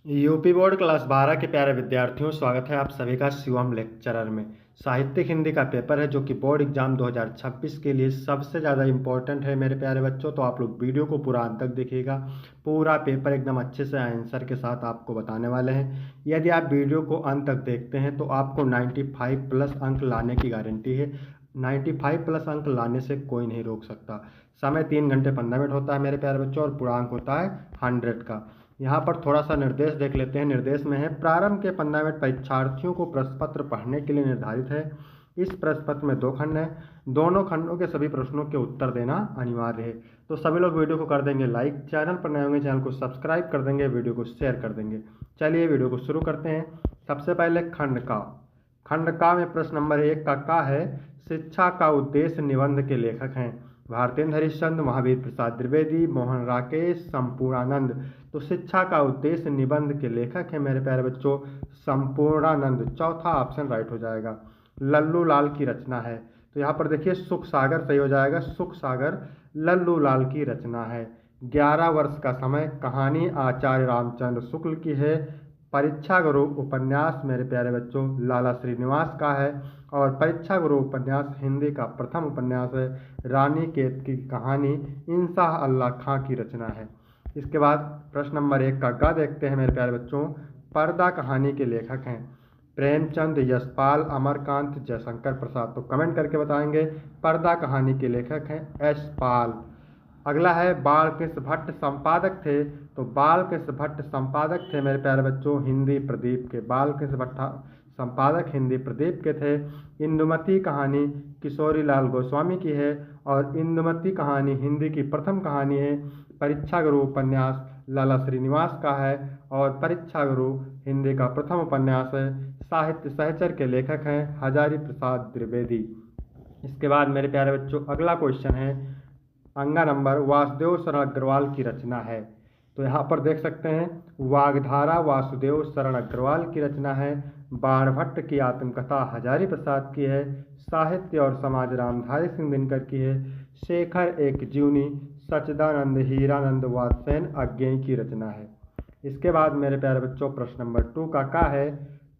UP board class 12 के प्यारे विद्यार्थियों, स्वागत है आप सभी का शिवम लेक्चरर में। साहित्यिक हिंदी का पेपर है जो कि बोर्ड एग्जाम 2026 के लिए सबसे ज़्यादा इम्पोर्टेंट है मेरे प्यारे बच्चों। तो आप लोग वीडियो को पूरा अंत तक देखिएगा। पूरा पेपर एकदम अच्छे से आंसर के साथ आपको बताने वाले हैं। यदि आप वीडियो को अंत तक देखते हैं तो आपको 95 प्लस अंक लाने की गारंटी है। 95 प्लस अंक लाने से कोई नहीं रोक सकता। समय 3 घंटे 15 मिनट होता है मेरे प्यारे बच्चों, और पूर्णांक होता है 100 का। यहाँ पर थोड़ा सा निर्देश देख लेते हैं। निर्देश में है, प्रारंभ के 15 मिनट परीक्षार्थियों को प्रश्न पत्र पढ़ने के लिए निर्धारित है। इस प्रश्न पत्र में 2 खंड हैं। दोनों खंडों के सभी प्रश्नों के उत्तर देना अनिवार्य है। तो सभी लोग वीडियो को कर देंगे लाइक, चैनल पर नए होंगे चैनल को सब्सक्राइब कर देंगे, वीडियो को शेयर कर देंगे। चलिए वीडियो को शुरू करते हैं। सबसे पहले खंड का में प्रश्न नंबर 1 का है, शिक्षा का उद्देश्य निबंध के लेखक हैं भारतेंद्र हरिश्चंद्र, महावीर प्रसाद द्विवेदी, मोहन राकेश, संपूर्णानंद। तो शिक्षा का उद्देश्य निबंध के लेखक हैं मेरे प्यारे बच्चों संपूर्णानंद। चौथा ऑप्शन राइट हो जाएगा। लल्लू लाल की रचना है, तो यहाँ पर देखिए सुख सागर सही हो जाएगा। सुख सागर लल्लू लाल की रचना है। 11 वर्ष का समय, कहानी आचार्य रामचंद्र शुक्ल की है। परीक्षा गुरु उपन्यास मेरे प्यारे बच्चों लाला श्रीनिवास का है। और परीक्षा गुरु उपन्यास हिंदी का प्रथम उपन्यास है रानी केत की कहानी, इंसाह अल्लाह खां की रचना है। इसके बाद प्रश्न नंबर 1 का ग देखते हैं मेरे प्यारे बच्चों। पर्दा कहानी के लेखक हैं प्रेमचंद, यशपाल, अमरकांत, जयशंकर प्रसाद। तो कमेंट करके बताएंगे। पर्दा कहानी के लेखक हैं यशपाल। अगला है, बालकृष्ण भट्ट संपादक थे। तो बालकृष्ण भट्ट संपादक थे मेरे प्यारे बच्चों हिंदी प्रदीप के। बालकृष्ण भट्ट संपादक हिंदी प्रदीप के थे। इंदुमती कहानी किशोरी लाल गोस्वामी की है। और इंदुमती कहानी हिंदी की प्रथम कहानी है। परीक्षा गुरु उपन्यास लाला श्रीनिवास का है। और परीक्षा गुरु हिंदी का प्रथम उपन्यास है। साहित्य सहचर के लेखक हैं हजारी प्रसाद द्विवेदी। इसके बाद मेरे प्यारे बच्चों अगला क्वेश्चन है, अंगा नंबर वासुदेव शरण अग्रवाल की रचना है। तो यहाँ पर देख सकते हैं, वागधारा वासुदेव शरण अग्रवाल की रचना है। बाणभट्ट की आत्मकथा हजारी प्रसाद की है। साहित्य और समाज रामधारी सिंह दिनकर की है। शेखर एक जीवनी सच्चिदानंद हीरानंद वात्सेन अज्ञेय की रचना है। इसके बाद मेरे प्यारे बच्चों प्रश्न नंबर 2 का है,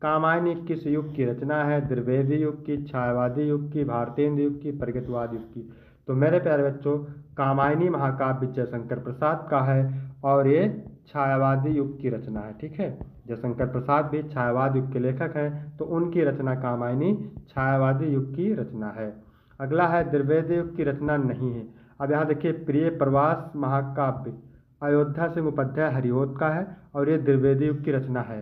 कामायनी किस युग की रचना है? द्विवेदी युग की, छायावादी युग की, भारतेंद्र युग की, प्रगतिवाद युग की। तो मेरे प्यारे बच्चों कामायनी महाकाव्य जयशंकर प्रसाद का है और ये छायावादी युग की रचना है। ठीक है, जयशंकर प्रसाद भी छायावाद युग के लेखक हैं, तो उनकी रचना कामायनी छायावादी युग की रचना है। अगला है, द्विवेदी युग की रचना नहीं है। अब यहाँ देखिए, प्रिय प्रवास महाकाव्य अयोध्या सिंह उपाध्याय हरिओत का है और ये द्विवेदी युग की रचना है।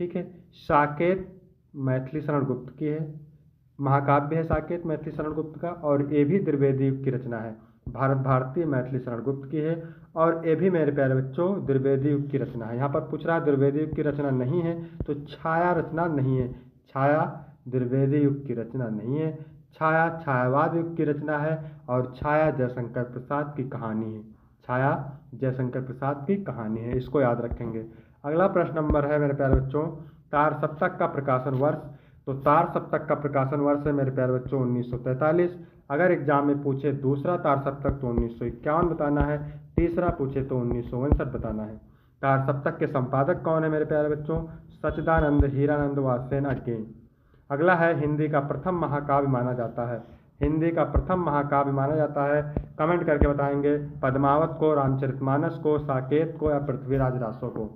ठीक है, साकेत मैथिली शरण गुप्त की है। महाकाव्य है साकेत मैथिली शरण गुप्त का, और ये भी द्विवेदी युग की रचना है। भारत भारती मैथिली शरण गुप्त की है और ये भी मेरे प्यारे बच्चों द्विवेदी युग की रचना है। यहाँ पर पूछ रहा है द्विवेदी युग की रचना नहीं है, तो छाया रचना नहीं है। छाया द्विवेदी युग की रचना नहीं है। छाया छायावाद युग की रचना है और छाया जयशंकर प्रसाद की कहानी है। छाया जयशंकर प्रसाद की कहानी है, इसको याद रखेंगे। अगला प्रश्न नंबर है मेरे प्यारे बच्चों, तार सप्तक का प्रकाशन वर्ष। तो तार सप्तक का प्रकाशन वर्ष है मेरे प्यारे बच्चों 1943। अगर एग्जाम में पूछे दूसरा तार सप्तक तो 1951 बताना है। तीसरा पूछे तो 1959 बताना है। तार सप्तक के संपादक कौन है मेरे प्यारे बच्चों? सच्चिदानंद हीरानंद वात्सेन अज्ञेय। अगला है, हिंदी का प्रथम महाकाव्य माना जाता है। हिंदी का प्रथम महाकाव्य माना जाता है, कमेंट करके बताएंगे। पद्मावत को, रामचरितमानस को, साकेत को या पृथ्वीराज रासो को।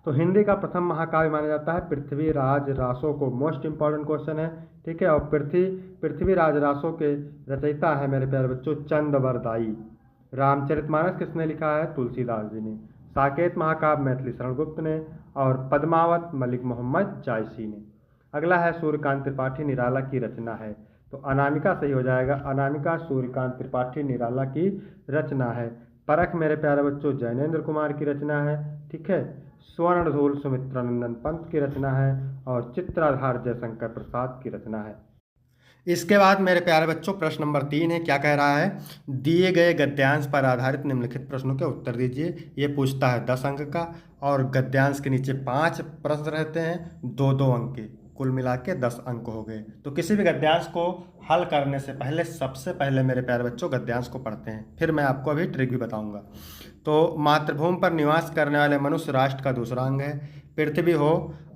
तो हिंदी का प्रथम महाकाव्य माना जाता है पृथ्वीराज रासो को। मोस्ट इंपॉर्टेंट क्वेश्चन है। ठीक है, और पृथ्वीराज रासो के रचयिता है मेरे प्यारे बच्चों चंदवरदाई। रामचरितमानस किसने लिखा है? तुलसीदास जी ने। साकेत महाकाव्य मैथिली शरण गुप्त ने। और पद्मावत मलिक मोहम्मद जायसी ने। अगला है, सूर्यकांत त्रिपाठी निराला की रचना है। तो अनामिका सही हो जाएगा। अनामिका सूर्यकांत त्रिपाठी निराला की रचना है। परख मेरे प्यारे बच्चों जैनेन्द्र कुमार की रचना है। ठीक है, स्वर्णधूल सुमित्रानंदन पंत की रचना है। और चित्राधार जयशंकर प्रसाद की रचना है। इसके बाद मेरे प्यारे बच्चों प्रश्न नंबर 3 है, क्या कह रहा है? दिए गए गद्यांश पर आधारित निम्नलिखित प्रश्नों के उत्तर दीजिए। ये पूछता है 10 अंक का, और गद्यांश के नीचे 5 प्रश्न रहते हैं 2-2 अंक के, कुल मिला के 10 अंक हो गए। तो किसी भी गद्यांश को हल करने से पहले सबसे पहले मेरे प्यारे बच्चों गद्यांश को पढ़ते हैं, फिर मैं आपको अभी ट्रिक भी बताऊंगा। तो मातृभूमि पर निवास करने वाले मनुष्य राष्ट्र का दूसरा अंग है। पृथ्वी हो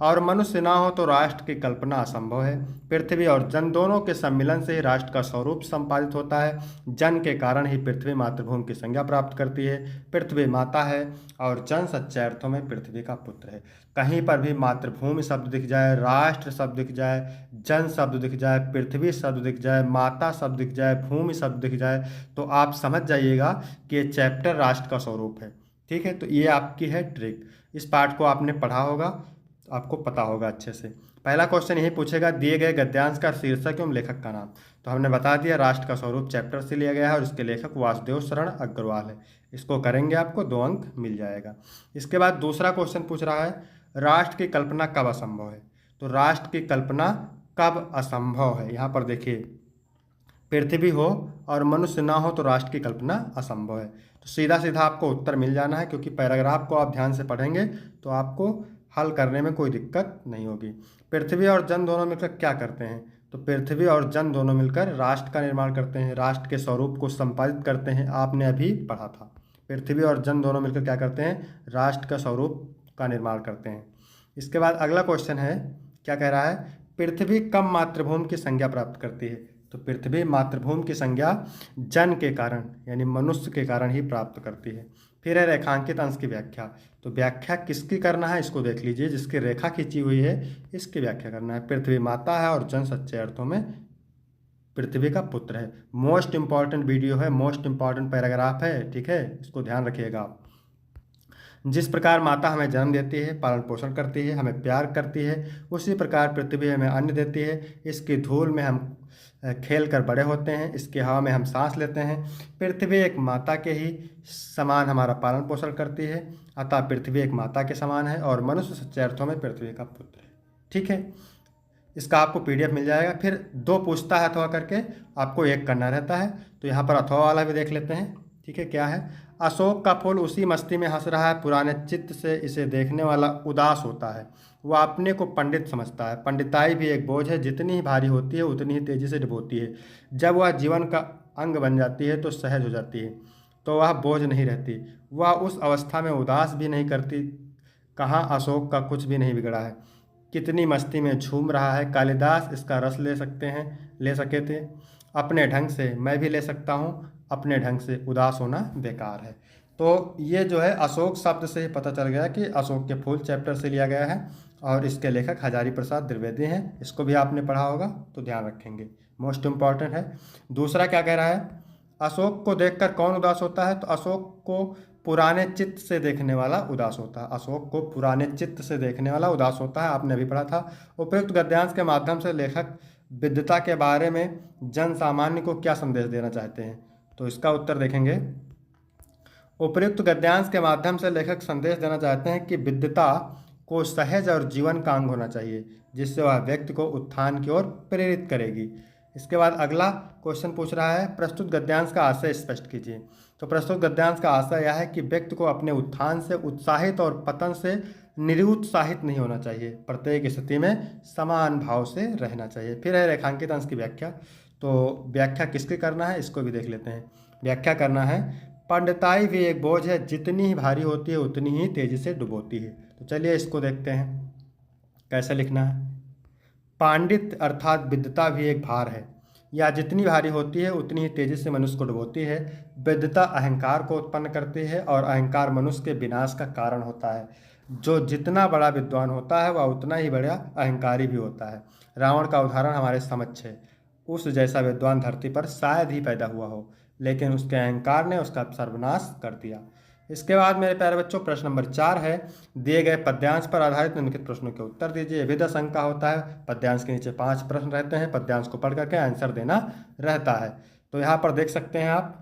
और मनुष्य ना हो तो राष्ट्र की कल्पना असंभव है। पृथ्वी और जन दोनों के सम्मिलन से ही राष्ट्र का स्वरूप संपादित होता है। जन के कारण ही पृथ्वी मातृभूमि की संज्ञा प्राप्त करती है। पृथ्वी माता है और जन सच्चे अर्थों में पृथ्वी का पुत्र है। कहीं पर भी मातृभूमि शब्द दिख जाए, राष्ट्र शब्द दिख जाए, जन शब्द दिख जाए, पृथ्वी शब्द दिख जाए, माता शब्द दिख जाए, भूमि शब्द दिख जाए, तो आप समझ जाइएगा कि ये चैप्टर राष्ट्र का स्वरूप है। ठीक है, तो ये आपकी है ट्रिक। इस पार्ट को आपने पढ़ा होगा, आपको पता होगा अच्छे से। पहला क्वेश्चन यही पूछेगा, दिए गए गद्यांश का शीर्षक एवं लेखक का नाम। तो हमने बता दिया राष्ट्र का स्वरूप चैप्टर से लिया गया है और इसके लेखक वासुदेव शरण अग्रवाल है। इसको करेंगे आपको 2 अंक मिल जाएगा। इसके बाद दूसरा क्वेश्चन पूछ रहा है, राष्ट्र की कल्पना कब असंभव है। तो राष्ट्र की कल्पना कब असंभव है, यहाँ पर देखिए, पृथ्वी हो और मनुष्य ना हो तो राष्ट्र की कल्पना असंभव है। तो सीधा सीधा आपको उत्तर मिल जाना है, क्योंकि पैराग्राफ को आप ध्यान से पढ़ेंगे तो आपको हल करने में कोई दिक्कत नहीं होगी। पृथ्वी और जन दोनों मिलकर क्या करते हैं। तो पृथ्वी और जन दोनों मिलकर राष्ट्र का निर्माण करते हैं, राष्ट्र के स्वरूप को संपादित करते हैं। आपने अभी पढ़ा था, पृथ्वी और जन दोनों मिलकर क्या करते हैं, राष्ट्र का स्वरूप का निर्माण करते हैं। इसके बाद अगला क्वेश्चन है, क्या कह रहा है, पृथ्वी कब मातृभूमि की संज्ञा प्राप्त करती है। तो पृथ्वी मातृभूमि की संज्ञा जन के कारण यानी मनुष्य के कारण ही प्राप्त करती है। फिर है रेखांकित अंश की व्याख्या। तो व्याख्या किसकी करना है, इसको देख लीजिए, जिसकी रेखा खींची हुई है इसकी व्याख्या करना है। पृथ्वी माता है और जन सच्चे अर्थों में पृथ्वी का पुत्र है। मोस्ट इंपॉर्टेंट वीडियो है, मोस्ट इंपॉर्टेंट पैराग्राफ है, ठीक है, इसको ध्यान रखिएगा आप। जिस प्रकार माता हमें जन्म देती है, पालन पोषण करती है, हमें प्यार करती है, उसी प्रकार पृथ्वी हमें अन्न देती है। इसकी धूल में हम खेल कर बड़े होते हैं, इसकी हवा में हम सांस लेते हैं। पृथ्वी एक माता के ही समान हमारा पालन पोषण करती है, अतः पृथ्वी एक माता के समान है और मनुष्य सच्चे अर्थों में पृथ्वी का पुत्र है। ठीक है, इसका आपको PDF मिल जाएगा। फिर 2 पूछता है अथवा करके, आपको 1 करना रहता है। तो यहाँ पर अथवा वाला भी देख लेते हैं। ठीक है, क्या है, अशोक का फूल उसी मस्ती में हंस रहा है, पुराने चित्त से इसे देखने वाला उदास होता है। वह अपने को पंडित समझता है। पंडिताई भी एक बोझ है, जितनी ही भारी होती है उतनी ही तेजी से डुबोती है। जब वह जीवन का अंग बन जाती है तो सहज हो जाती है, तो वह बोझ नहीं रहती। वह उस अवस्था में उदास भी नहीं करती। कहाँ अशोक का कुछ भी नहीं बिगड़ा है, कितनी मस्ती में झूम रहा है। कालिदास इसका रस ले सके थे अपने ढंग से, मैं भी ले सकता हूँ, अपने ढंग से उदास होना बेकार है। तो ये जो है अशोक शब्द से ही पता चल गया कि अशोक के फूल चैप्टर से लिया गया है और इसके लेखक हजारी प्रसाद द्विवेदी हैं। इसको भी आपने पढ़ा होगा तो ध्यान रखेंगे, मोस्ट इम्पॉर्टेंट है। दूसरा क्या कह रहा है, अशोक को देखकर कौन उदास होता है। तो अशोक को पुराने चित्त से देखने वाला उदास होता है। अशोक को पुराने चित्त से देखने वाला उदास होता है, आपने अभी पढ़ा था। उपयुक्त गद्यांश के माध्यम से लेखक विद्वता के बारे में जन सामान्य को क्या संदेश देना चाहते हैं। तो इसका उत्तर देखेंगे, उपयुक्त गद्यांश के माध्यम से लेखक संदेश देना चाहते हैं कि विद्वता को सहज और जीवन का अंग होना चाहिए, जिससे वह व्यक्ति को उत्थान की ओर प्रेरित करेगी। इसके बाद अगला क्वेश्चन पूछ रहा है, प्रस्तुत गद्यांश का आशय स्पष्ट कीजिए। तो प्रस्तुत गद्यांश का आशय यह है कि व्यक्ति को अपने उत्थान से उत्साहित और पतन से निरुत्साहित नहीं होना चाहिए, प्रत्येक स्थिति में समान भाव से रहना चाहिए। फिर है रेखांकित अंश की व्याख्या। तो व्याख्या किसकी करना है, इसको भी देख लेते हैं। व्याख्या करना है, पंडिताई भी एक बोझ है, जितनी ही भारी होती है उतनी ही तेजी से डुबोती है। तो चलिए इसको देखते हैं कैसे लिखना है। पांडित अर्थात विद्वता भी एक भार है, या जितनी भारी होती है उतनी ही तेजी से मनुष्य को डुबोती है। विद्वता अहंकार को उत्पन्न करती है और अहंकार मनुष्य के विनाश का कारण होता है। जो जितना बड़ा विद्वान होता है वह उतना ही बड़ा अहंकारी भी होता है। रावण का उदाहरण हमारे समक्ष है। उस जैसा विद्वान धरती पर शायद ही पैदा हुआ हो, लेकिन उसके अहंकार ने उसका सर्वनाश कर दिया। इसके बाद मेरे प्यारे बच्चों प्रश्न नंबर 4 है, दिए गए पद्यांश पर आधारित निम्नलिखित प्रश्नों के उत्तर दीजिए। यह भी 10 अंक का होता है। पद्यांश के नीचे 5 प्रश्न रहते हैं, पद्यांश को पढ़ करके आंसर देना रहता है। तो यहाँ पर देख सकते हैं आप,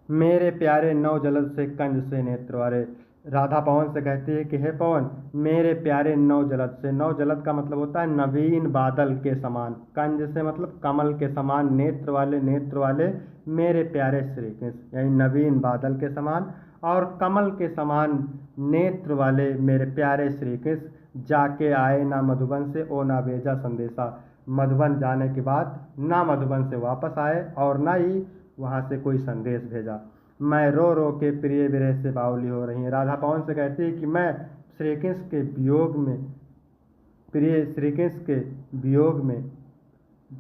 मेरे प्यारे नौ जलद से कंज से नेत्र वाले। राधा पवन से कहती है कि हे पवन, मेरे प्यारे नौ जलद से। नौ जलद का मतलब होता है नवीन बादल के समान, कंज से मतलब कमल के समान, नेत्र वाले मेरे प्यारे श्री कृष्ण, यानी नवीन बादल के समान और कमल के समान नेत्र वाले मेरे प्यारे श्री कृष्ण। जाके आए ना मधुबन से, ओ ना भेजा संदेशा। मधुबन जाने के बाद ना मधुबन से वापस आए और ना ही वहाँ से कोई संदेश भेजा। मैं रो रो के प्रिय विरह से बावली हो रही है। राधा पवन से कहती है कि मैं श्री कृष्ण के वियोग में, प्रिय श्री कृष्ण के वियोग में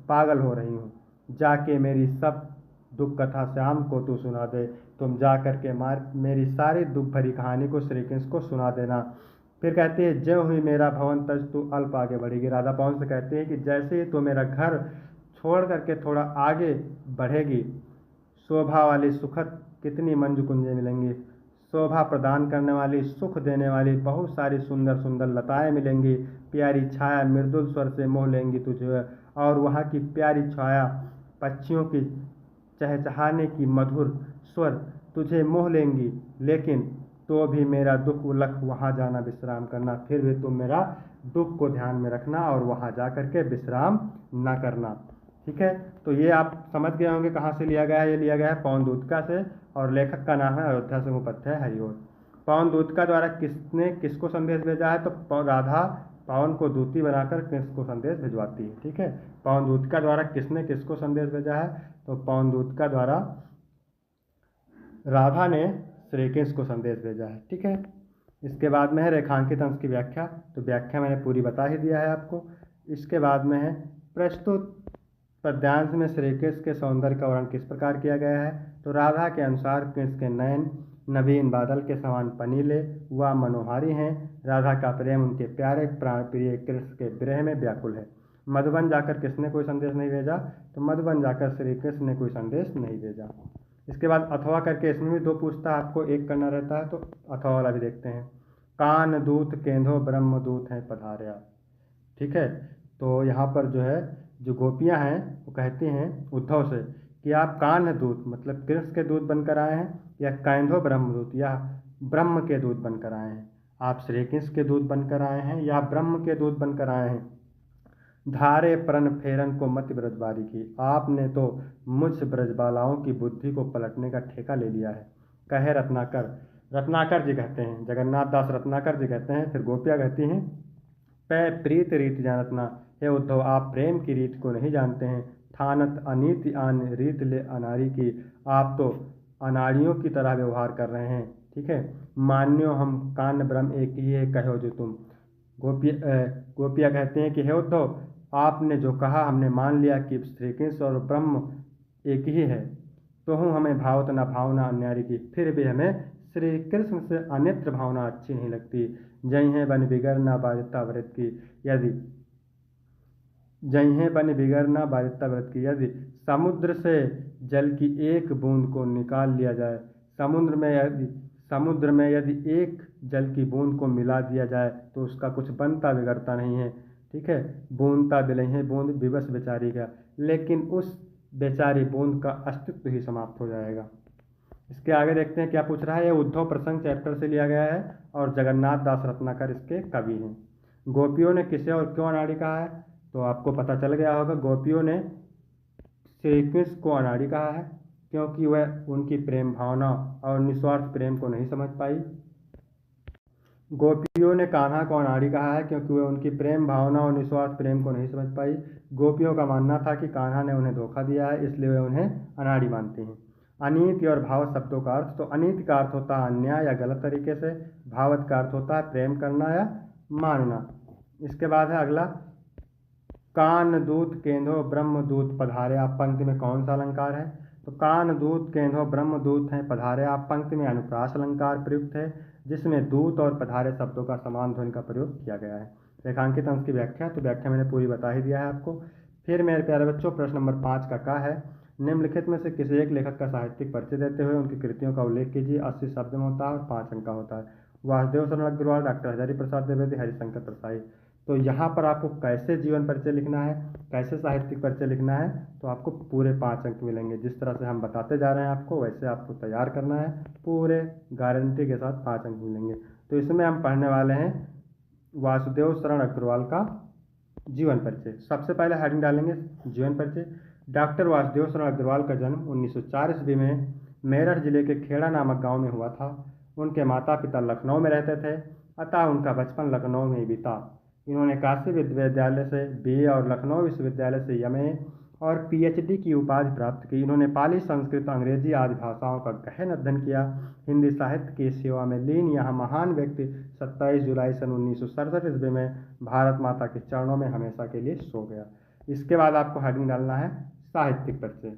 पागल हो रही हूँ। जाके मेरी सब दुख कथा श्याम को तू सुना दे। तुम जा कर के मेरी सारी दुख भरी कहानी को श्री कृष्ण को सुना देना। फिर कहती है ज्यों हुई मेरा भवन तज तू अल्प आगे बढ़ेगी। राधा पवन से कहती है कि जैसे ही तू मेरा घर छोड़ करके थोड़ा आगे बढ़ेगी, शोभा वाली सुखद कितनी मंजू कुंजें मिलेंगी, शोभा प्रदान करने वाली, सुख देने वाली बहुत सारी सुंदर सुंदर लताएं मिलेंगी, प्यारी छाया मृदुल स्वर से मोह लेंगी तुझे, और वहाँ की प्यारी छाया पक्षियों की चहचहाने की मधुर स्वर तुझे मोह लेंगी। लेकिन तो भी मेरा दुख उलख वहाँ जाना विश्राम करना, फिर भी तुम मेरा दुख को ध्यान में रखना और वहाँ जा करके विश्राम न करना। ठीक है, तो ये आप समझ गए होंगे कहाँ से लिया गया है। ये लिया गया है पवन दूतका से और लेखक का नाम है अयोध्या से मुपध्याय हरिओं। पवन दूतका द्वारा किसने किसको संदेश भेजा है, तो राधा पवन को दूती बनाकर कृष्ण को संदेश भिजवाती है। ठीक है, पवन दूतका द्वारा किसने किसको संदेश भेजा है, तो पवन दूतका द्वारा राधा ने श्री कृष्ण को संदेश भेजा है। ठीक है, इसके बाद में है रेखांकित अंश की व्याख्या। तो व्याख्या मैंने पूरी बता ही दिया है आपको। इसके बाद में है प्रस्तुत पद्यांश में श्री कृष्ण के सौंदर्य का वर्णन किस प्रकार किया गया है, तो राधा के अनुसार कृष्ण के नयन नवीन बादल के समान पनीले व मनोहारी हैं। राधा का प्रेम उनके प्यारे प्राण प्रिय कृष्ण के विरह में व्याकुल है। मधुबन जाकर किसने कोई संदेश नहीं भेजा, तो मधुबन जाकर श्री कृष्ण ने कोई संदेश नहीं भेजा। इसके बाद अथवा करके इसमें भी दो पूछता है, आपको एक करना रहता है, तो अथवा वाला भी देखते हैं। कान दूत केंधो ब्रह्मदूत हैं पधार्या। ठीक है, तो यहाँ पर जो है जो गोपियाँ हैं वो कहती हैं उद्धव से कि आप कान दूत मतलब कृष्ण के दूत बनकर आए हैं, या कैंधो ब्रह्मदूत या ब्रह्म के दूत बनकर आए हैं। आप श्री कृष्ण के दूत बनकर आए हैं या ब्रह्म के दूत बनकर आए हैं। धारे प्रण फेरन को मति ब्रजबारी की, आपने तो मुझ ब्रजबालाओं की बुद्धि को पलटने का ठेका ले लिया है। कहे रत्नाकर, रत्नाकर जी कहते हैं, जगन्नाथ दास रत्नाकर जी कहते हैं। फिर गोपियाँ कहती हैं पै प्रीत रीत जानत ना, हे उद्धव आप प्रेम की रीत को नहीं जानते हैं। ठानत अनीति आन रीत ले अनारी की, आप तो अनाड़ियों की तरह व्यवहार कर रहे हैं। ठीक है, मान्यो हम कान ब्रह्म एक ही है कहो जो तुम। गोपियाँ कहते हैं कि हे उद्धव आपने जो कहा हमने मान लिया कि श्री कृष्ण और ब्रह्म एक ही है, तो हूँ हमें भावत न भावना अन्यारी की, फिर भी हमें श्री कृष्ण से अन्यत्र भावना अच्छी नहीं लगती। जय है बन बिगड़ना बाधिता व्रत की, यदि जय है बन बिगड़ना बाधिता व्रत की, यदि समुद्र से जल की एक बूंद को निकाल लिया जाए, समुद्र में यदि एक जल की बूंद को मिला दिया जाए तो उसका कुछ बनता बिगड़ता नहीं है। ठीक है, बूंदता बिलई है बूंद विवश बेचारी का, लेकिन उस बेचारी बूंद का अस्तित्व ही समाप्त हो जाएगा। इसके आगे देखते हैं क्या पूछ रहा है। ये उद्धव प्रसंग चैप्टर से लिया गया है और जगन्नाथ दास रत्नाकर इसके कवि हैं। गोपियों ने किसे और क्यों अनाड़ी कहा है, तो आपको पता चल गया होगा। गोपियों ने श्री कृष्ण को अनाड़ी कहा है क्योंकि वह उनकी प्रेम भावना और निस्वार्थ प्रेम को नहीं समझ पाई। गोपियों ने कान्हा को अनाड़ी कहा है क्योंकि वह उनकी प्रेम भावना और निस्वार्थ प्रेम को नहीं समझ पाई। गोपियों का मानना था कि कान्हा ने उन्हें धोखा दिया है, इसलिए वे उन्हें अनाड़ी मानती हैं। अनीति और भाव शब्दों का अर्थ, तो अनीति का अर्थ होता है अन्याय या गलत तरीके से, भावत का अर्थ होता है प्रेम करना या मानना। इसके बाद है अगला, कान दूत केंद्रो ब्रह्म दूत पधारे। आप पंक्ति में कौन सा अलंकार है, तो कान दूत केंद्रो ब्रह्म दूत हैं पधारे। आप पंक्ति में अनुप्रास अलंकार प्रयुक्त है जिसमें दूत और पधारे शब्दों का समान ध्वनि का प्रयोग किया गया है। रेखांकित अंश की व्याख्या, तो व्याख्या मैंने पूरी बता ही दिया है आपको। फिर मेरे प्यारे बच्चों प्रश्न नंबर 5 का है, निम्नलिखित में से किसी एक लेखक का साहित्यिक परिचय देते हुए उनकी कृतियों का उल्लेख कीजिए। 80 शब्द में होता है और 5 अंक का होता है। वासुदेव शरण अग्रवाल, डॉक्टर हजारी प्रसाद द्विवेदी, हरिशंकर प्रसाई। तो यहाँ पर आपको कैसे जीवन परिचय लिखना है, कैसे साहित्यिक परिचय लिखना है, तो आपको पूरे 5 अंक मिलेंगे। जिस तरह से हम बताते जा रहे हैं आपको वैसे आपको तैयार करना है, पूरे गारंटी के साथ 5 अंक मिलेंगे। तो इसमें हम पढ़ने वाले हैं वासुदेव शरण अग्रवाल का जीवन परिचय। सबसे पहले हेडिंग डालेंगे जीवन परिचय। डॉक्टर वासुदेव शरण अग्रवाल का जन्म 1904 ईस्वी में मेरठ जिले के खेड़ा नामक गांव में हुआ था। उनके माता पिता लखनऊ में रहते थे, अतः उनका बचपन लखनऊ में ही बीता। इन्होंने काशी विश्वविद्यालय से BA और लखनऊ विश्वविद्यालय से MA और पीएचडी की उपाधि प्राप्त की। इन्होंने पाली, संस्कृत, अंग्रेजी आदि भाषाओं का गहन अध्ययन किया। हिंदी साहित्य की सेवा में लीन यह महान व्यक्ति 27 जुलाई सन 1967 ईस्वी में भारत माता के चरणों में हमेशा के लिए सो गया। इसके बाद आपको हेडिंग डालना है साहित्यिक परिचय।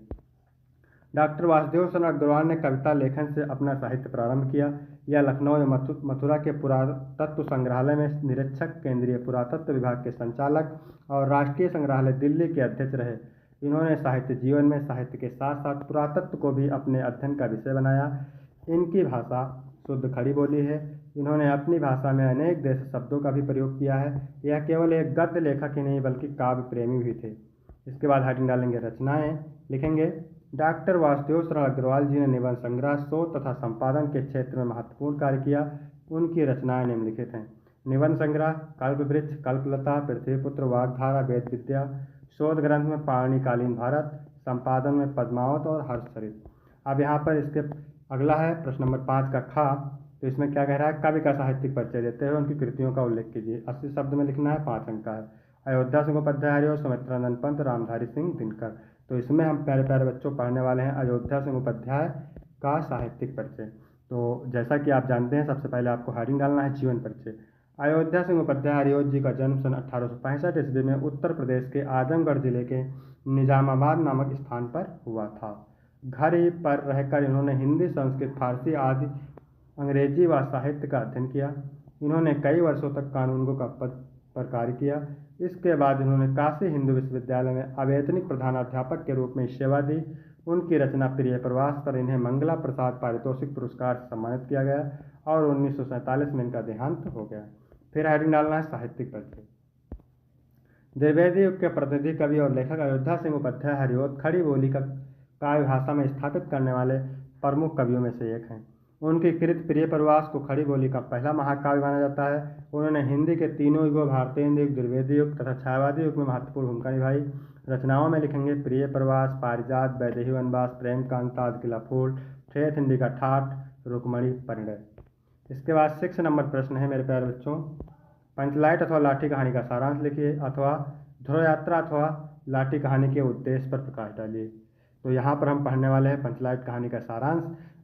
डॉक्टर वासुदेव शरण अग्रवाल ने कविता लेखन से अपना साहित्य प्रारंभ किया। यह लखनऊ में मथुरा के पुरातत्व संग्रहालय में निरीक्षक, केंद्रीय पुरातत्व विभाग के संचालक और राष्ट्रीय संग्रहालय दिल्ली के अध्यक्ष रहे। इन्होंने साहित्य जीवन में साहित्य के साथ साथ पुरातत्व को भी अपने अध्ययन का विषय बनाया। इनकी भाषा शुद्ध खड़ी बोली है। इन्होंने अपनी भाषा में अनेक देशी शब्दों का भी प्रयोग किया है। यह केवल एक गद्य लेखक ही नहीं बल्कि काव्य प्रेमी भी थे। इसके बाद हेडिंग डालेंगे रचनाएं। लिखेंगे डॉक्टर वासुदेव शरण अग्रवाल जी ने निबंध संग्रह, शोध तथा संपादन के क्षेत्र में महत्वपूर्ण कार्य किया। उनकी रचनाएं निम्नलिखित हैं। निबंध संग्रह कल्पवृक्ष, कल्पलता, पृथ्वीपुत्र, वाग्धारा, वेद विद्या। शोध ग्रंथ में पाणिनिकालीन भारत, संपादन में पद्मावत और हर्षचरित। अब यहाँ पर इसके अगला है प्रश्न नंबर 5 का खा। तो इसमें क्या कह रहा है, कवि का साहित्यिक परिचय देते हुए उनकी कृतियों का उल्लेख कीजिए। 80 शब्द में लिखना है, 5 अंक का है। अयोध्या सिंह उपाध्याय और सुमित्रानंद पंत, रामधारी सिंह दिनकर। तो इसमें हम प्यारे प्यारे बच्चों पढ़ने वाले हैं अयोध्या सिंह उपाध्याय का साहित्यिक परिचय। तो जैसा कि आप जानते हैं, सबसे पहले आपको हेडिंग डालना है जीवन परिचय। अयोध्या सिंह उपाध्याय हरिऔध जी का जन्म सन 1865 ईस्वी में उत्तर प्रदेश के आजमगढ़ जिले के निजामाबाद नामक स्थान पर हुआ था। घर ही पर रहकर इन्होंने हिंदी, संस्कृत, फारसी आदि अंग्रेजी व साहित्य का अध्ययन किया। इन्होंने कई वर्षों तक कानूनगो का पद पर कार्य किया। इसके बाद इन्होंने काशी हिंदू विश्वविद्यालय में अवैतनिक प्रधानाध्यापक के रूप में सेवा दी। उनकी रचना प्रिय प्रवास पर इन्हें मंगला प्रसाद पारितोषिक पुरस्कार से सम्मानित किया गया और 1947 में इनका देहांत हो गया। फिर हेडिंग डालना है साहित्यिक परिचय। द्विवेदी युग के प्रतिनिधि कवि और लेखक अयोध्या सिंह उपाध्याय हरिऔध खड़ी बोली का काव्य भाषा में स्थापित करने वाले प्रमुख कवियों में से एक हैं। उनकी कृत प्रिय प्रवास को खड़ी बोली का पहला महाकाव्य माना जाता है। उन्होंने हिंदी के तीनों युगों, भारतीय युग, द्विवेदी युग तथा छायावादी युग में महत्वपूर्ण भूमिका निभाई। रचनाओं में लिखेंगे प्रिय प्रवास, पारिजात, वैदेही वनवास, प्रेम कांता, किला फूल, ठेठ हिंदी का ठाठ, रुक्मणी परिणय। इसके बाद 6 नंबर प्रश्न है मेरे प्यारे बच्चों। पंचलाइट अथवा लाठी कहानी का सारांश लिखिए अथवा ध्रुव यात्रा अथवा लाठी कहानी के उद्देश्य पर प्रकाश डालिए। तो यहाँ पर हम पढ़ने वाले हैं पंचलाइट कहानी का सारांश।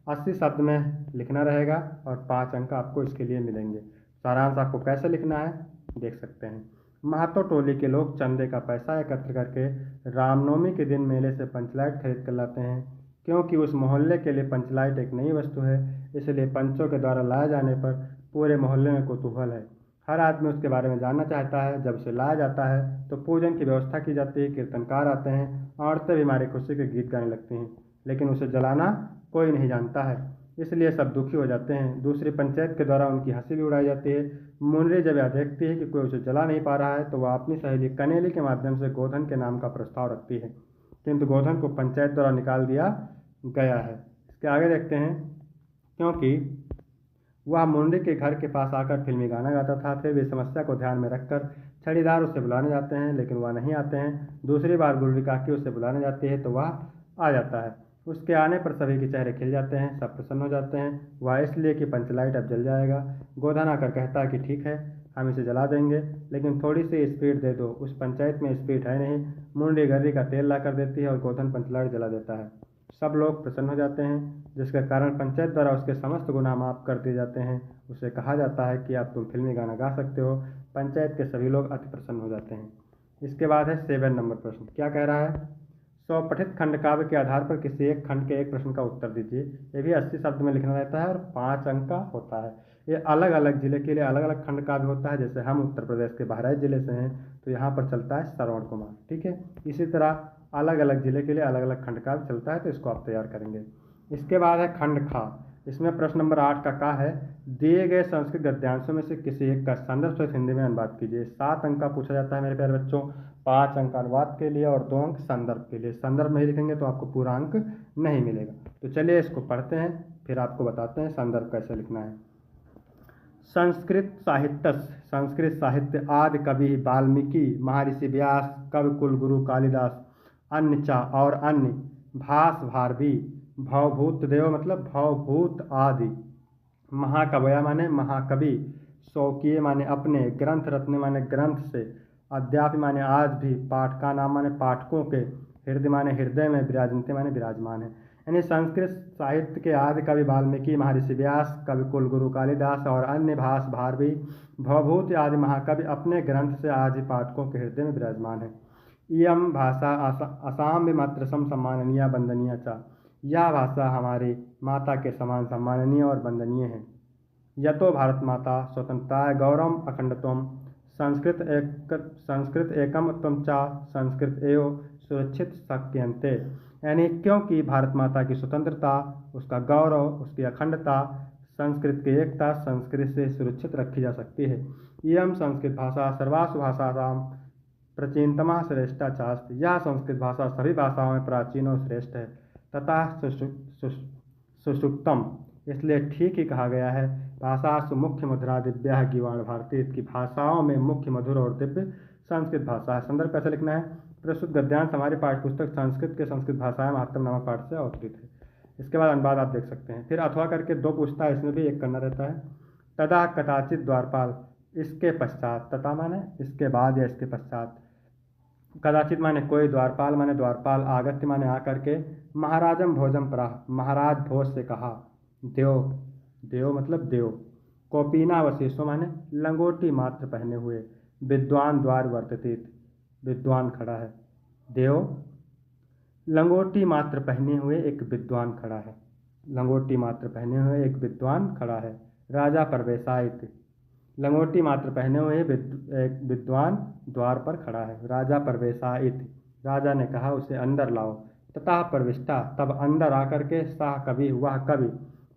80 शब्द में लिखना रहेगा और 5 अंक आपको इसके लिए मिलेंगे। सारांश आपको कैसे लिखना है देख सकते हैं। महतो टोली के लोग चंदे का पैसा एकत्र करके रामनवमी के दिन मेले से पंचलाइट खरीद कर लाते हैं। क्योंकि उस मोहल्ले के लिए पंचलाइट एक नई वस्तु है, इसलिए पंचों के द्वारा लाए जाने पर पूरे मोहल्ले में कौतूहल है। हर आदमी उसके बारे में जानना चाहता है। जब उसे लाया जाता है तो पूजन की व्यवस्था की जाती है, कीर्तनकार आते हैं, औरतें भी हमारी खुशी के गीत गाने लगती हैं, लेकिन उसे जलाना कोई नहीं जानता है, इसलिए सब दुखी हो जाते हैं। दूसरी पंचायत के द्वारा उनकी हंसी भी उड़ाई जाती है। मुनरी जब यह देखती है कि कोई उसे जला नहीं पा रहा है तो वह अपनी सहेली कनेली के माध्यम से गोधन के नाम का प्रस्ताव रखती है, किंतु गोधन को पंचायत द्वारा निकाल दिया गया है। इसके आगे देखते हैं। क्योंकि वह मुंडी के घर के पास आकर फिल्मी गाना गाता था, फिर भी समस्या को ध्यान में रखकर छड़ीदार उसे बुलाने जाते हैं, लेकिन वह नहीं आते हैं। दूसरी बार गुलरी काकी उसे बुलाने जाती है तो वह आ जाता है। उसके आने पर सभी के चेहरे खिल जाते हैं, सब प्रसन्न हो जाते हैं। वह इसलिए कि पंचलाइट अब जल जाएगा। गोधन आकर कहता है कि ठीक है, हम इसे जला देंगे, लेकिन थोड़ी सी स्पीड दे दो। उस पंचायत में स्पीड है नहीं। मुंडी गर्री का तेल ला कर देती है और गोधन पंचलाइट जला देता है। सब लोग प्रसन्न हो जाते हैं, जिसके कारण पंचायत द्वारा उसके समस्त गुनाह माफ कर दिए जाते हैं। उसे कहा जाता है कि अब तुम फिल्मी गाना गा सकते हो। पंचायत के सभी लोग अति प्रसन्न हो जाते हैं। इसके बाद है 7 नंबर प्रश्न। क्या कह रहा है? स्वपठित खंड काव्य के आधार पर किसी एक खंड के एक प्रश्न का उत्तर दीजिए। ये भी 80 शब्द में लिखना रहता है और 5 अंक का होता है। ये अलग अलग जिले के लिए अलग अलग खंड काव्य होता है। जैसे हम उत्तर प्रदेश के बहराइच जिले से हैं तो यहाँ पर चलता है श्रवण कुमार, ठीक है। इसी तरह अलग अलग जिले के लिए अलग अलग खंड काव्य चलता है, तो इसको आप तैयार करेंगे। इसके बाद है खंड खा। इसमें प्रश्न नंबर 8 का का है दिए गए संस्कृत गद्यांशों में से किसी एक का संदर्भ सहित हिंदी में अनुवाद कीजिए। 7 अंक का पूछा जाता है मेरे प्यारे बच्चों। 5 अंक अनुवाद के लिए और 2 अंक संदर्भ के लिए। संदर्भ नहीं लिखेंगे तो आपको पूरा अंक नहीं मिलेगा। तो चलिए इसको पढ़ते हैं, फिर आपको बताते हैं संदर्भ कैसे लिखना है। संस्कृत साहित्य आदि कवि वाल्मीकि, महर्षि व्यास, कवि कुलगुरु कालिदास, अन्य चा और अन्य, भास भारवी, भवभूत देव मतलब भवभूत आदि, महाकवया माने महाकवि, शौकीय माने अपने, ग्रंथ रत्न माने ग्रंथ से, अद्यापि माने आज भी, पाठका नाम माने पाठकों के, हृदय माने हृदय में, विराजन्ते माने विराजमान है। यानी संस्कृत साहित्य के आदि कवि वाल्मीकि, महर्षि व्यास, कवि कुलगुरु कालिदास और अन्य भास भारवी, भवभूति आदि महाकवि अपने ग्रंथ से आज ही पाठकों के हृदय में विराजमान है। इयम भाषा असाम्य मातृसम सम्माननीय वंदनीय च। यह भाषा हमारी माता के समान सम्माननीय और वंदनीय है। यतो भारत माता स्वतंत्रताय गौरवम अखंडत्वम संस्कृत एकम त्वं च संस्कृत एव सुरक्षित शक्यन्ते। यानी क्योंकि भारत माता की स्वतंत्रता, उसका गौरव, उसकी अखंडता, संस्कृत की एकता संस्कृत से सुरक्षित रखी जा सकती है। इयम संस्कृत भाषा सर्वासु भाषासां प्राचीनतमा श्रेष्ठा चास्ति। यह संस्कृत भाषा सभी भाषाओं में प्राचीन और श्रेष्ठ है। तथा सुषुप्तम, इसलिए ठीक ही कहा गया है, भाषासु मुख्य मधुरा दिव्या गीवाण भारती, की भाषाओं में मुख्य मधुर और दिव्य संस्कृत भाषा है। संदर्भ कैसे लिखना है? प्रस्तुत गद्यांश हमारी पाठ्यपुस्तक संस्कृत के संस्कृत भाषाएं महात्म नामक पाठ से अवतरित है। इसके बाद अनुवाद आप देख सकते हैं। फिर अथवा करके दो पूछता है, इसमें भी एक करना रहता है। तदा कदाचित द्वारपाल, इसके पश्चात, तथा माने इसके बाद या इसके पश्चात, कदाचित माने कोई, द्वारपाल माने द्वारपाल, आगत्य माने आकर के, महाराजम भोजम प्राह, महाराज भोज से कहा, देव, देव मतलब देव, कौपीना वशेषो माने लंगोटी मात्र पहने हुए, विद्वान द्वार वर्ततीत, विद्वान खड़ा है, देव लंगोटी मात्र पहने हुए एक विद्वान खड़ा है, लंगोटी मात्र पहने हुए एक विद्वान खड़ा है। राजा प्रवेशायित, लंगोटी मात्र पहने हुए एक विद्वान द्वार पर खड़ा है। राजा प्रवेशायित, राजा ने कहा उसे अंदर लाओ। तथा प्रविष्टा, तब अंदर आकर के, सह कवि, वह कवि,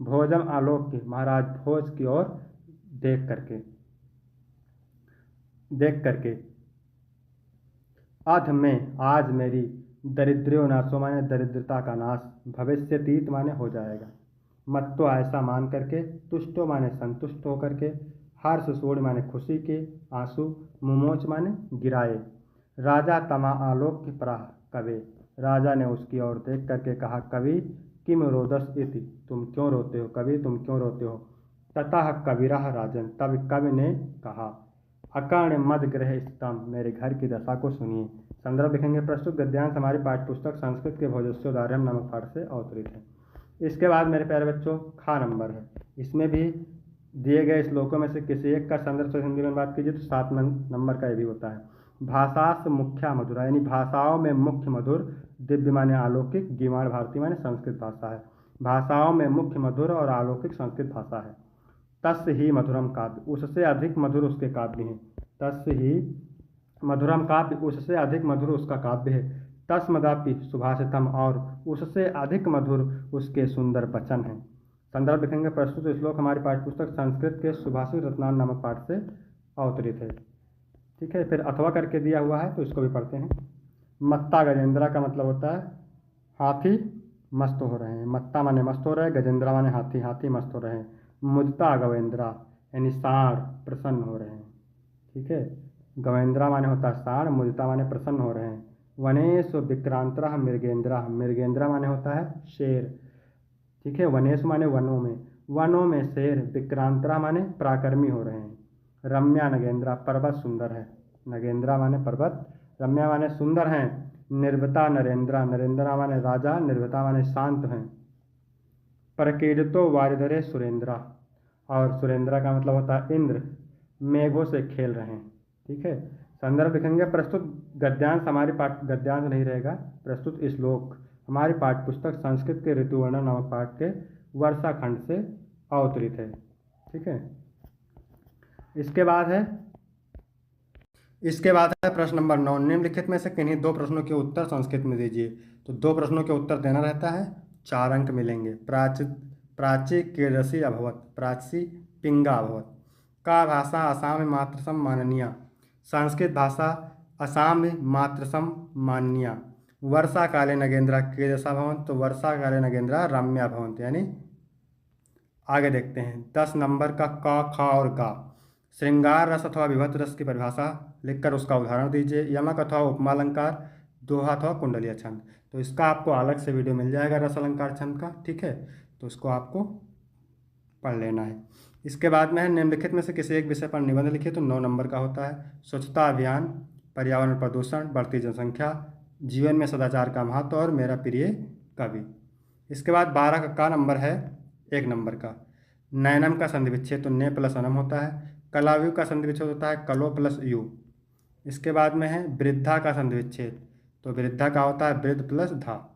भोजम आलोक की, महाराज भोज की ओर देख करके, अध में, आज मेरी, दरिद्र्यो नाशो माने दरिद्रता का नाश, भविष्य तीत माने हो जाएगा, मत्तो ऐसा मान करके, तुष्टो माने संतुष्ट होकर के, हर्ष सोड़ माने खुशी के आंसू, मुमोच माने गिराए। राजा तमा आलोक की प्राह कवे, राजा ने उसकी ओर देख करके कहा, कवि किम रोदस इति, तुम क्यों रोते हो कवि, तुम क्यों रोते हो। ततः कविरह राजन, तब कवि ने कहा, अकर्ण मद ग्रह स्तम, मेरे घर की दशा को सुनिए। संदर्भ लिखेंगे। प्रस्तुत गद्यांश हमारी पाठ्यपुस्तक संस्कृत के भोजस्योदार्यम नामक पाठ से अवतरित है। इसके बाद मेरे प्यारे बच्चों खा नंबर है। इसमें भी दिए गए श्लोकों में से किसी एक का संदर्भ से हिंदी में बात कीजिए तो 7 नंबर का ये भी होता है। भाषास मुख्या मधुरा, यानी भाषाओं में मुख्य मधुर, दिव्य माने अलौकिक, गीवाण भारती माने संस्कृत भाषा है। भाषाओं में मुख्य मधुर और अलौकिक संस्कृत भाषा है। तस् ही मधुरम काव्य, उससे अधिक मधुर उसके काव्य हैं। तस् ही मधुरम काव्य, उससे अधिक मधुर उसका काव्य है। तस्मदापि सुभाषितम, और उससे अधिक मधुर उसके सुंदर वचन हैं। संदर्भ लिखेंगे। प्रस्तुत श्लोक हमारी पाठ्यपुस्तक संस्कृत के सुभाषित रत्नान नामक पाठ से अवतरित है। ठीक है, फिर अथवा करके दिया हुआ है तो इसको भी पढ़ते हैं। मत्ता गजेंद्रा का मतलब होता है हाथी मस्त हो रहे हैं। मत्ता माने मस्त हो रहे हैं, गजेंद्रा माने हाथी, हाथी मस्त हो रहे हैं। मुदिता गवेंद्रा, यानी साढ़ प्रसन्न हो रहे हैं। ठीक है, गवेंद्रा माने होता है साढ़, मुदिता माने प्रसन्न हो रहे हैं। वनेश विक्रांतरा मृगेंद्रा, मृगेंद्रा माने होता है शेर। ठीक है, वनेश माने वनों में, वनों में शेर। विक्रांतरा माने पराक्रमी हो रहे हैं। रम्या नगेंद्रा, पर्वत सुंदर है। नगेंद्रा माने पर्वत, रम्या माने सुंदर हैं। निर्भता नरेंद्रा, नरेंद्रा माने राजा, निर्भता माने शांत हैं। प्रकीर्तो वारिधरे सुरेंद्रा, और सुरेंद्रा का मतलब होता है इंद्र, मेघों से खेल रहे हैं। ठीक है, संदर्भ लिखेंगे। प्रस्तुत गद्यांश हमारी गद्यांश नहीं रहेगा, प्रस्तुत श्लोक हमारी पाठ्यपुस्तक संस्कृत के ऋतुवर्णन नामक पाठ के वर्षा खंड से अवतरित है। ठीक है, इसके बाद है प्रश्न नंबर 9। निम्नलिखित में से किन्हीं 2 प्रश्नों के उत्तर संस्कृत में दीजिए। तो 2 प्रश्नों के उत्तर देना रहता है, 4 अंक मिलेंगे। प्राची कीदृशी अभवत, प्राची पिंगा अभवत। का भाषा असम मातृसम माननीय, संस्कृत भाषा असम मातृसम माननीय। वर्षा काले नगेंद्रा कीदृशा भवन्त, तो वर्षा काले नगेंद्रा रम्या भवन्त। यानी आगे देखते हैं 10 नंबर का क, ख और गा। श्रृंगार रस अथवा विभक्त रस की परिभाषा लिखकर उसका उदाहरण दीजिए। यमक अथवा उपमालंकार, दोहा अथवा कुंडलीय छंद। तो इसका आपको अलग से वीडियो मिल जाएगा रस अलंकार छंद का। ठीक है, तो इसको आपको पढ़ लेना है। इसके बाद में है निम्नलिखित में से किसी एक विषय पर निबंध लिखिए। तो 9 नंबर का होता है। स्वच्छता अभियान, पर्यावरण प्रदूषण, बढ़ती जनसंख्या, जीवन में सदाचार का महत्व और मेरा प्रिय कवि। इसके बाद 12 का नंबर है 1 नंबर का। नैनम का संधि विच्छेद तो ने प्लस अनम होता है। कलाव्यू का संधि विच्छेद होता है कलो प्लस यू। इसके बाद में है वृद्धा का संधि विच्छेद, तो वृद्धा का होता है वृद्ध प्लस धा।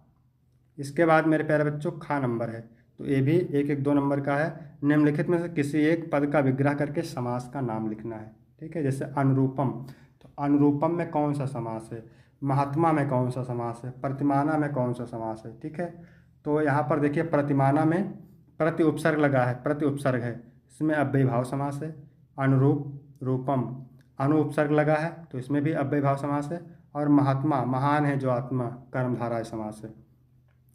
इसके बाद मेरे प्यारे बच्चों खा नंबर है, तो ये भी 1-1-2 नंबर का है। निम्नलिखित में से किसी एक पद का विग्रह करके समास का नाम लिखना है। ठीक है, जैसे अनुरूपम, तो अनुरूपम में कौन सा समास है, महात्मा में कौन सा समास है, प्रतिमाना में कौन सा समास है। ठीक है, तो यहाँ पर देखिए प्रतिमाना में प्रति उपसर्ग लगा है, प्रति उपसर्ग है, इसमें अव्ययीभाव समास है। अनुरूप रूपम अनु उपसर्ग लगा है, तो इसमें भी अव्ययीभाव समास है। और महात्मा महान है जो आत्मा कर्मधारय समास है।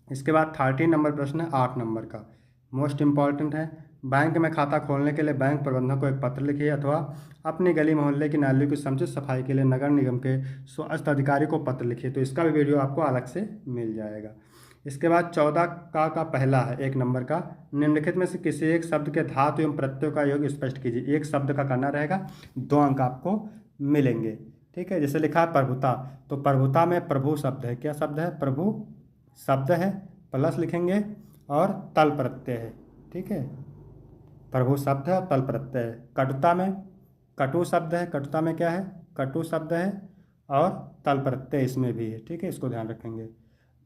इसके बाद 13 नंबर प्रश्न है 8 नंबर का, मोस्ट इम्पॉर्टेंट है। बैंक में खाता खोलने के लिए बैंक प्रबंधक को एक पत्र लिखिए अथवा अपनी गली मोहल्ले की नालियों की समुचित सफाई के लिए नगर निगम के स्वास्थ्य अधिकारी को पत्र लिखिए, तो इसका भी वीडियो आपको अलग से मिल जाएगा। इसके बाद 14 का पहला है 1 नंबर का, निम्नलिखित में से किसी एक शब्द के धातु एवं प्रत्ययों का योग स्पष्ट कीजिए। एक शब्द का करना रहेगा, 2 अंक आपको मिलेंगे। ठीक है, जैसे लिखा है प्रभुता, तो प्रभुता में प्रभु शब्द है, क्या शब्द है, प्रभु शब्द है, प्लस लिखेंगे और तल प्रत्यय है। ठीक है, प्रभु शब्द है और तल प्रत्यय है। कटुता में कटु शब्द है, कटुता में क्या है, कटु शब्द है और तल प्रत्यय इसमें भी है। ठीक है, इसको ध्यान रखेंगे।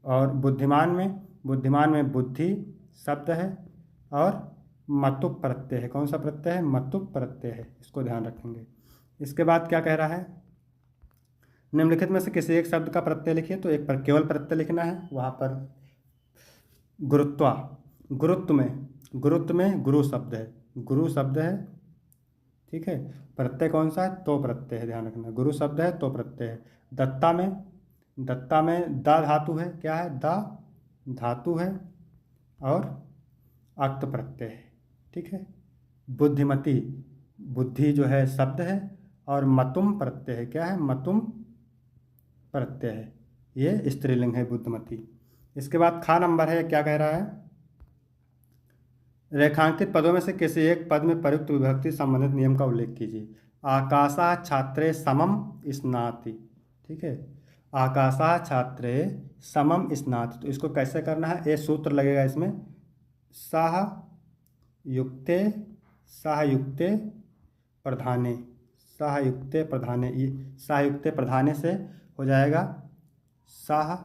और बुद्धिमान में बुद्धि शब्द है और मतुप प्रत्यय है, कौन सा प्रत्यय है, मतुप प्रत्यय है, इसको ध्यान रखेंगे। इसके बाद क्या कह रहा है, निम्नलिखित में से किसी एक शब्द का प्रत्यय लिखिए, तो एक पर केवल प्रत्यय लिखना है। वहाँ पर गुरुत्वा, गुरुत्व में गुरु शब्द है, गुरु शब्द है। ठीक है, प्रत्यय कौन सा है, तो प्रत्यय है, ध्यान रखना, गुरु शब्द है तो प्रत्यय है। दत्ता में दा धातु है, क्या है, दा धातु है और अक्त प्रत्यय है। ठीक है, बुद्धिमती, बुद्धि जो है शब्द है और मतुम प्रत्यय है, क्या है, मतुम प्रत्यय है, ये स्त्रीलिंग है बुद्धिमती। इसके बाद खा नंबर है, क्या कह रहा है, रेखांकित पदों में से किसी एक पद में प्रयुक्त विभक्ति संबंधित नियम का उल्लेख कीजिए। आकाशा छात्रे समम स्नाति। ठीक है, आकाशा छात्रे समम स्नाति, तो इसको कैसे करना है, ये सूत्र लगेगा इसमें, साहयुक्ते प्रधाने, साहयुक्ते प्रधाने से हो जाएगा साह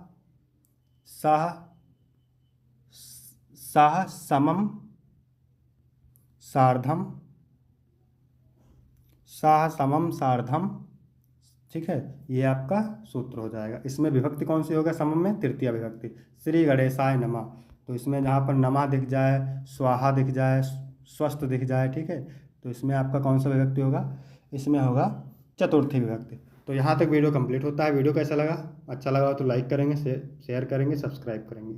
समम सार्धम। ठीक है, ये आपका सूत्र हो जाएगा। इसमें विभक्ति कौन सी होगा, समम में तृतीय विभक्ति। श्री गणेशाय नमः, तो इसमें जहाँ पर नमा दिख जाए, स्वाहा दिख जाए, स्वस्थ दिख जाए, ठीक है, तो इसमें आपका कौन सा विभक्ति होगा, इसमें होगा चतुर्थी विभक्ति। तो यहाँ तक वीडियो कंप्लीट होता है। वीडियो कैसा लगा, अच्छा लगा तो लाइक करेंगे, शेयर करेंगे, सब्सक्राइब करेंगे।